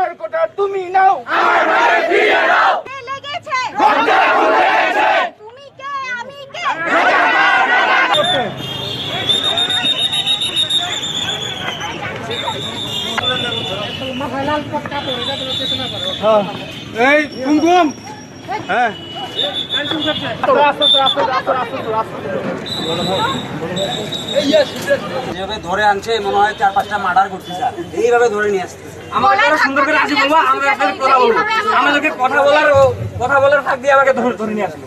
আমার কোটা তুমি নাও, আমার ভাই দিয়ে দাও। লেগেছে তুমি কে আমি কে এই কুমকুম হ্যাঁ যেভাবে ধরে আনছে মনে হয় 4-5টা মার্ডার করছে স্যার, এইভাবে ধরে নিয়ে আসছে। আমাকে সুন্দর করে রাজি বলবো, আমরা একটা কথা বলবো, আমাদেরকে কথা বলার ফাঁক দিয়ে আমাকে ধরে নিয়ে আসলো।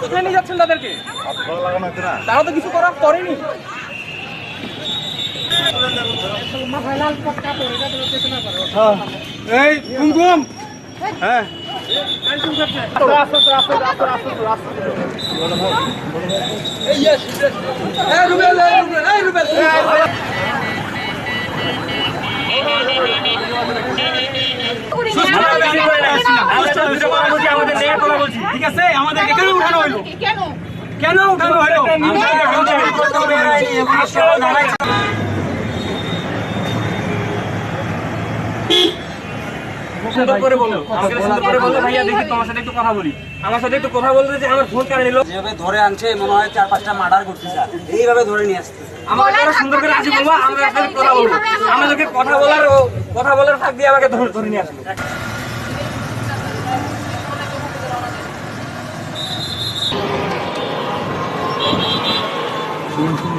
কোথায় নিয়ে যাচ্ছেন তাদেরকে? তারা তো কিছু করেনি। এই কুমকুম হ্যাঁ ঠিক আছে, আমাদেরকে কেন উঠানো হইলো? কেন উঠানো হইলো? সুন্দর করে বলো, আমাকে সুন্দর করে বলো, ভাইয়া দেখি তোমার সাথে একটু কথা বলি। আমার সাথে একটু কথা বলতে যে আমার ফোন কানে নিল। যেভাবে ধরে আনছে মনে হয় 4-5টা মার্ডার করছে স্যার, এইভাবে ধরে নিয়ে আসছে। আমাকে সুন্দর করে রাজি বলবো, আমরা একটা কথা বলবো, আমাদেরকে কথা বলার ফাঁক দিয়ে আমাকে ধরে নিয়ে আসলো। শুন